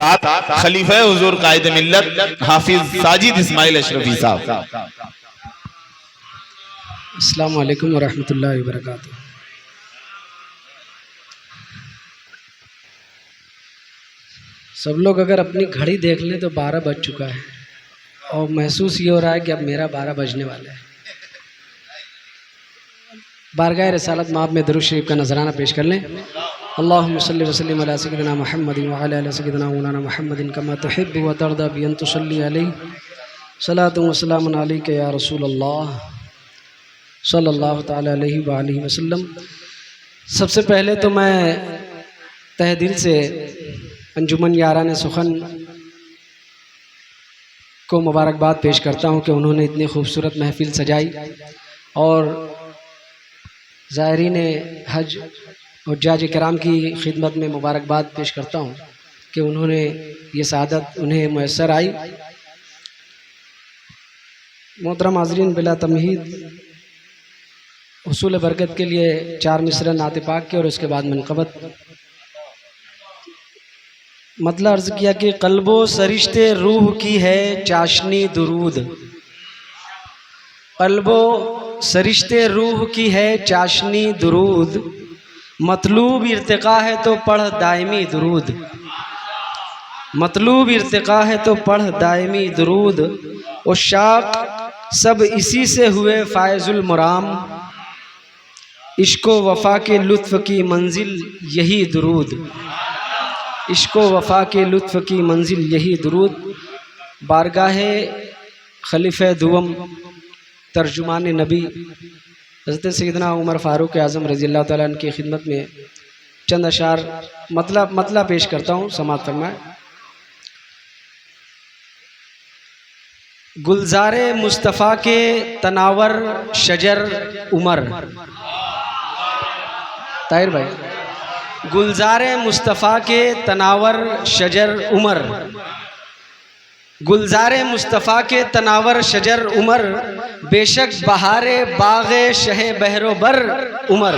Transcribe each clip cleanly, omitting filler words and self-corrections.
खलीफा हुजूर कायद मिल्लत हाफिज साजिद इस्माइल अशरफी साहब। अस्सलामु अलैकुम वरहमतुल्लाहि वबरकातुहू। सब लोग अगर अपनी घड़ी देख लें तो 12 बज चुका है और महसूस ये हो रहा है कि अब मेरा 12 बजने वाला है। बारगाह रिसालत माब में दुरूद शरीफ का नजराना पेश कर लें। अल्लाहुम्मा सल्लि व सल्लिम अला सय्यिदिना मुहम्मदिन व अला आलि सय्यिदिना मौलाना मुहम्मदिन कमा तुहिब्बु व तर्दा बि अन तुसल्ली अलैहि सलातु व सलामुन अलैका या रसूलल्लाह सल्लल्लाहु तआला अलैहि व आलिहि वसल्लम। सबसे पहले तो मैं तहे दिल से अंजुमन यारान सुखन को मुबारकबाद पेश करता हूँ कि उन्होंने इतनी खूबसूरत महफिल सजाई और ज़ायरीन हज और जाज कराम की खिदमत में मुबारकबाद पेश करता हूँ कि उन्होंने ये सआदत उन्हें मैसर आई। मोहतरम हाज़रीन, बिला तमहीद हुसूल बरकत के लिए 4 मिसरे नात पाक के और उसके बाद मनक़बत मतलब अर्ज़ किया कि क़ल्बो सरिश्ते रूह की है चाशनी दुरूद, क़ल्बो सरिश्ते रूह की है चाशनी दुरूद, मतलूब इर्तिक़ा है तो पढ़ दायमी दुरूद, मतलूब इर्तिक़ा है तो पढ़ दायमी दुरूद, उश्शाक़ सब इसी से हुए फ़ायज़ुल मुराम, इश्क़ो वफ़ा के लुत्फ़ की मंजिल यही दुरूद, इश्क़ो वफ़ा के लुत्फ़ की मंजिल यही दुरूद। बारगाहे खलीफ़े दुवम तर्जुमान नबी हज़रत सैयदना उमर फ़ारूक आज़म रज़ियल्लाहु ताला अन्हु की खिदमत में चंद अशार मतलब पेश करता हूँ, समाअत फरमाएं। गुलज़ारे मुस्तफ़ा के तनावर शजर उमर, ताहिर भाई, गुलज़ारे मुस्तफ़ा के तनावर शजर उमर, गुलज़ारे मुस्तफ़ा के तनावर शजर उमर, बेशक बहारे बाग़े शहे बहरोबर उमर,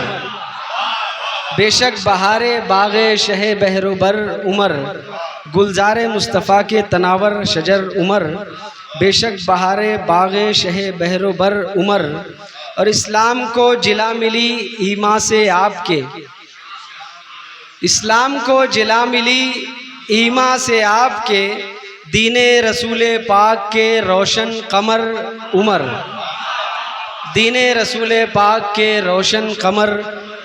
बेशक बहारे बाग़े शहे बहरोबर उमर, गुलज़ारे मुस्तफ़ा के तनावर शजर उमर, बेशक बहारे बाग़े शहे बहरोबर उमर। और इस्लाम को जिला मिली ईमा से आपके, इस्लाम को जिला मिली ईमा से आपके, दीने रसूले पाक के रोशन कमर उमर, दीने रसूले पाक के रोशन कमर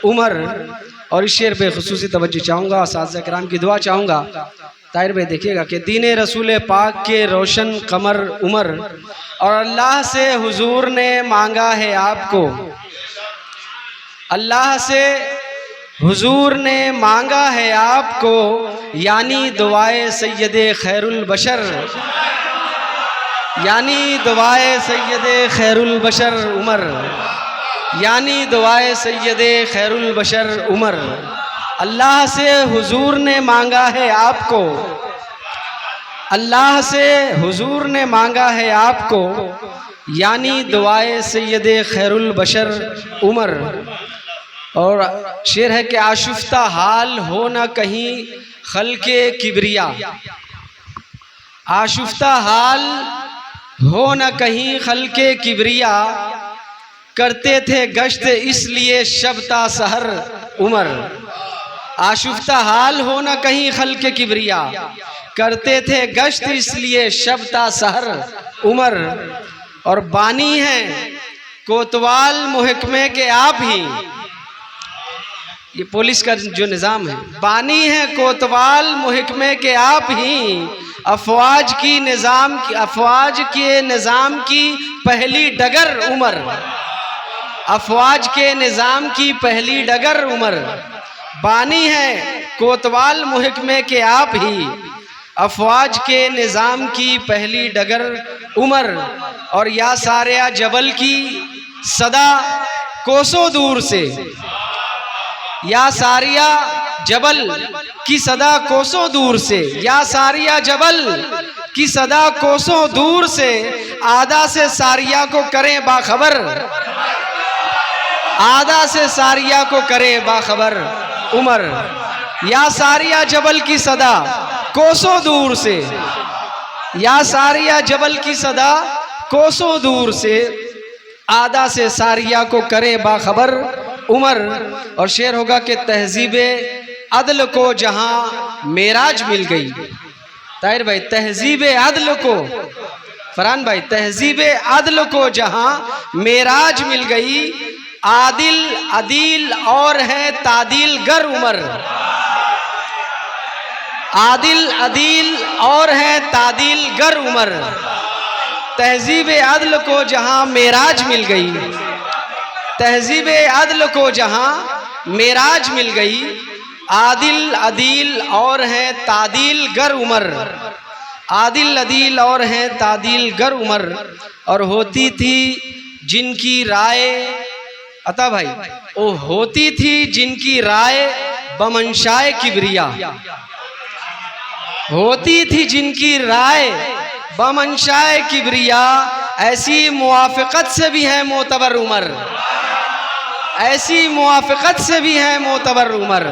उमर। और इस शेर पे खुसूसी तवज्जो चाहूँगा, असातिज़ा किराम की दुआ चाहूँगा। ताहिर भाई देखिएगा कि दीने रसूले पाक के रोशन कमर उमर, और अल्लाह से हुजूर ने मांगा है आपको, अल्लाह से हुजूर ने मांगा है आपको, यानी दुआए सैयदे खैरुल बशर, यानी दुआए सैयदे खैरुल बशर उमर, यानी दुआए सैयदे खैरुल बशर उमर। अल्लाह से हुजूर ने मांगा है आपको, अल्लाह से हुजूर ने मांगा है आपको, यानी दुआए सैयदे खैरुल बशर उमर। और शेर है कि आशुफ्ता हाल हो न कहीं खल्के किबरिया, आशुफ्ता हाल हो न कहीं खल्के किबरिया, करते थे गश्त इसलिए शबता सहर उमर, आशुफ्ता हाल हो न कहीं खल्के किबरिया, करते थे गश्त इसलिए शबता सहर उमर। और बानी हैं कोतवाल मुहकमे के आप ही, ये पुलिस का जो निज़ाम है, बानी है कोतवाल मुहकमे के आप ही, अफवाज की निज़ाम की, अफवाज के निज़ाम की पहली डगर उमर, अफवाज के निज़ाम की पहली डगर उमर। बानी है कोतवाल मुहकमे के आप ही, अफवाज के निज़ाम की पहली डगर उमर। और या सारिया जबल की सदा कोसों दूर से, या सारिया जबल की सदा कोसों दूर से, या सारिया जबल की सदा कोसों दूर से, आदा से सारिया को करें बाखबर, आदा से सारिया को करें बाखबर उमर। या सारिया जबल की सदा कोसों दूर से, या सारिया जबल की सदा कोसों दूर से, आदा से सारिया को करे बाखबर उमर। और शेर होगा कि तहजीबे अदल को जहां मेराज मिल गई। ताहिर भाई, तहजीबे अदल को, फरहान भाई, तहजीबे अदल को जहां मेराज मिल गई, आदिल अदील और है तादील गर उमर। आदिल अदील और है तादील गर उमर। तहजीबे अदल को जहां मेराज मिल गई, तहजीबे अदल को जहां मेराज मिल गई, आदिल अदील और है तादील गर उमर। आदिल अदील और है तादील गर उमर। और होती थी जिनकी राय, अता भाई, ओ होती थी जिनकी राय बमंशाए किबरिया। होती थी जिनकी राय बमंशाए किबरिया, ऐसी मुआफ़क़त से भी है मोतबर उमर। ऐसी मुआफ़क़त से भी है मोतबर उमर।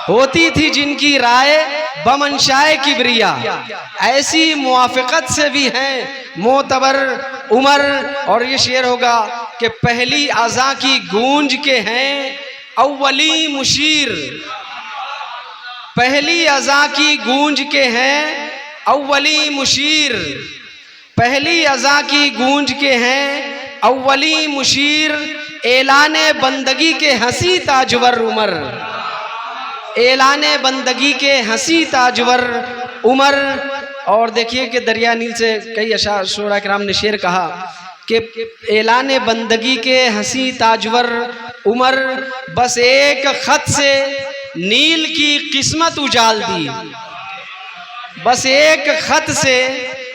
होती थी जिनकी राय बमंशाए किबरिया, ऐसी मुआफ़क़त से भी है मोतबर उमर। और ये शेर होगा कि पहली अज़ा की गूंज के हैं अव्वली मुशीर। पहली अज़ा की गूंज के हैं अव्वली मुशीर। पहली अज़ा की गूंज के हैं अव्वली मुशीर, ऐलाने बंदगी के हंसी ताजवर उमर। ऐलाने बंदगी के हंसी ताजवर उमर। और देखिए कि दरिया नील से कई अशार शोरा कराम ने शेर कहा कि ऐलाने बंदगी के हंसी ताजवर उमर, बस एक खत से नील की किस्मत उजाल दी। बस एक खत से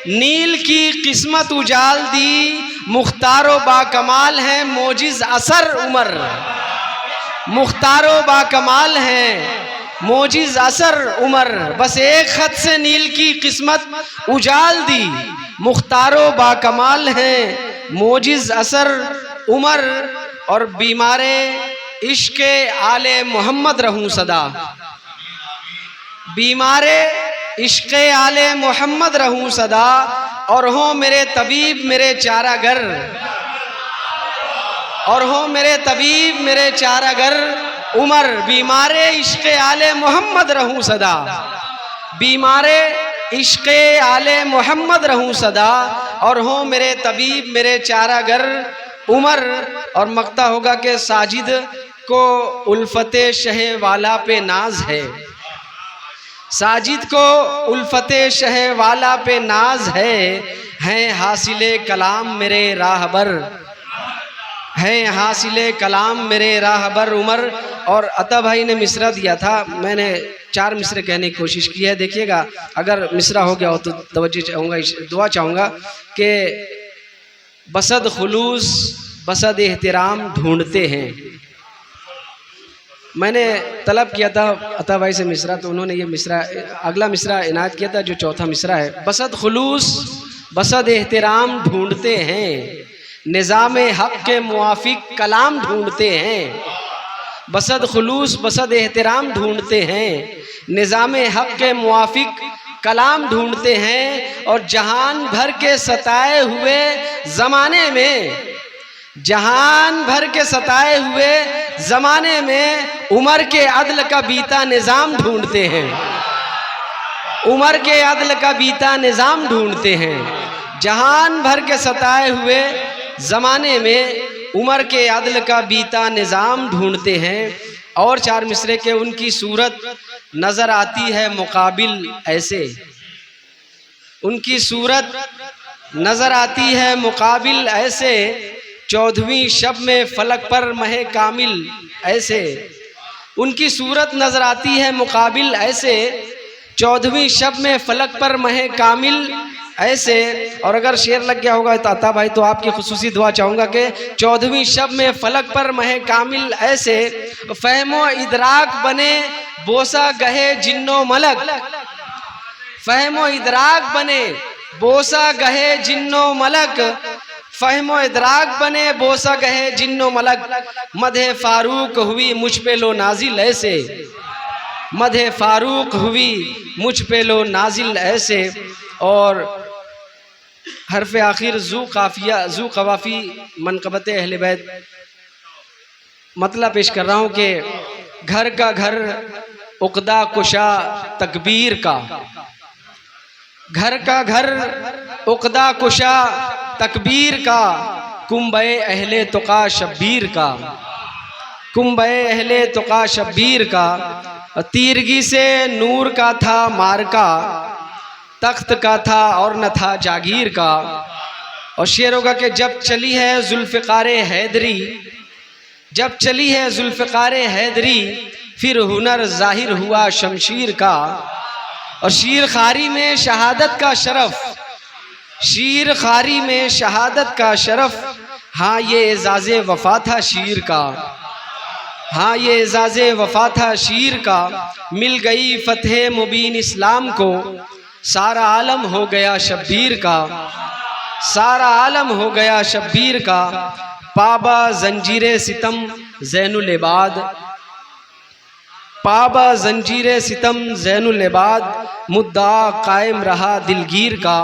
नील की किस्मत उजाल दी, मुख्तारो बाकमाल है मोजिज असर उमर। मुख्तारो बाकमाल है मोजिज असर उमर। बस एक खत से नील की किस्मत उजाल दी, मुख्तारो बाकमाल है मोजिज असर उमर। और बीमारे इश्क़े आले मोहम्मद रहूं सदा। बीमारे इश्क़े आले मोहम्मद रहूं सदा, और हो मेरे तबीब मेरे चारागर। और हो मेरे तबीब मेरे चारागर उमर। बीमारे इश्क़े आले मोहम्मद रहूं सदा। बीमारे इश्क़े आले मोहम्मद रहूं सदा, और हो मेरे तबीब मेरे चारागर उमर। और मक्ता होगा कि साजिद को उल्फते शह वाला पे नाज है। साजिद को उल्फते शह वाला पे नाज है हासिले कलाम मेरे राहबर। हैं हासिले कलाम मेरे राहबर उमर। और अता भाई ने मिसरा दिया था, मैंने 4 मिसरे कहने की कोशिश की है। देखिएगा, अगर मिसरा हो गया हो तो तवज्जो चाहूँगा, दुआ चाहूँगा कि बसद खुलूस बसद एहतराम ढूंढते हैं। मैंने तलब किया था अता भाई से मिसरा, तो उन्होंने ये मिसरा, अगला मिसरा इनायत किया था जो चौथा मिसरा है। बसद खुलूस बसद एहतराम ढूंढते हैं, निज़ाम हक़ के मुआफ़िक कलाम ढूंढते हैं। बसद खुलूस बसद एहतराम ढूंढते हैं, निज़ाम हक़ के मुआफ़िक कलाम ढूंढते हैं। और जहान भर के सताए हुए ज़माने में, जहान भर के सताए हुए ज़माने में, उमर के अदल का बीता निज़ाम ढूंढते हैं। उमर के अदल का बीता निज़ाम ढूंढते हैं। जहान भर के सताए हुए ज़माने में, उमर के अदल का बीता निज़ाम ढूंढते हैं। और 4 मिसरे के उनकी सूरत नज़र आती है मुकाबिल ऐसे। उनकी सूरत नज़र आती है मुकाबिल ऐसे, 14वीं शब में फलक पर महे कामिल ऐसे। उनकी सूरत नज़र आती है मुकाबिल ऐसे, 14वीं शब में फलक पर महे कामिल ऐसे। और अगर शेर लग गया होगा तो अता भाई, तो आपकी खुसूसी दुआ चाहूँगा कि 14वीं शब में फलक पर महे कामिल ऐसे, फ़हमो इदराक बने बोसा गहे जिन्नो मलक। फ़हमो इदराक बने बोसा गहे जिन्नो मलक, फ़हमो इदराक बने बोसा गहे जिन्नो मलक, मदहे फारूक हुई मुझ पे लो नाजिल ऐसे। मदहे फारूक हुई मुझ पे लो नाजिल ऐसे। और हरफ आखिर जू काफिया जू कवाफी मनकबत अहले बैत मतलब पेश कर रहा हूँ कि घर का घर उक़दा कुशा तकबीर का, घर का घर उक़दा कुशा तकबीर का, कुंबे अहले तुका शब्बीर का, कुंबे अहले तुका शब्बीर का। तीरगी से नूर का था मारका, तख्त का था और न था जागीर का। और शेर होगा कि जब चली है जुल्फ़िकारे हैदरी, जब चली है जुल्फ़िकारे हैदरी, फिर हुनर जाहिर हुआ शमशीर का। और शीर खारी में शहादत का शरफ, शीर खारी में शहादत का शरफ, हाँ ये एजाज़े वफा था शीर का, हाँ ये एजाज़े वफा था शीर का। मिल गई फतह मुबीन इस्लाम को, सारा आलम हो गया शब्बीर का, सारा आलम हो गया शब्बीर का। पाबा जंजीरे सितम ज़ैनुल इबाद, पाबा जंजीरे सितम ज़ैनुल इबाद, मुद्दा कायम रहा दिलगीर का।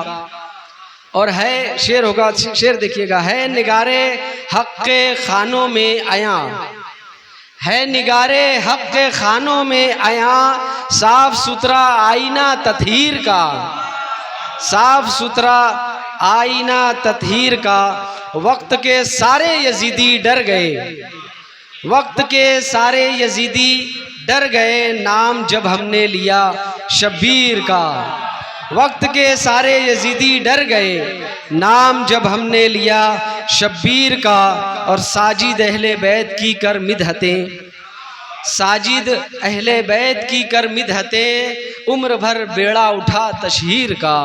और है शेर होगा, शेर देखिएगा, है निगारे हक़ के खानों में आया, है निगारे हक़ के खानों में आया, साफ सुथरा आईना तत्हीर का, साफ सुथरा आईना तत्हीर का। वक्त के सारे यजीदी डर गए, वक्त के सारे यजीदी डर गए, नाम जब हमने लिया शब्बीर का। वक्त के सारे यजीदी डर गए, नाम जब हमने लिया शब्बीर का। और साजिद अहले बैत की कर मिदहतें, साजिद अहले बैत की कर मिदहतें, उम्र भर बेड़ा उठा तशहीर का,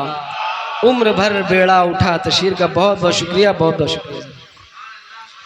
उम्र भर बेड़ा उठा तशहीर का। बहुत बहुत शुक्रिया, बहुत बहुत शुक्रिया।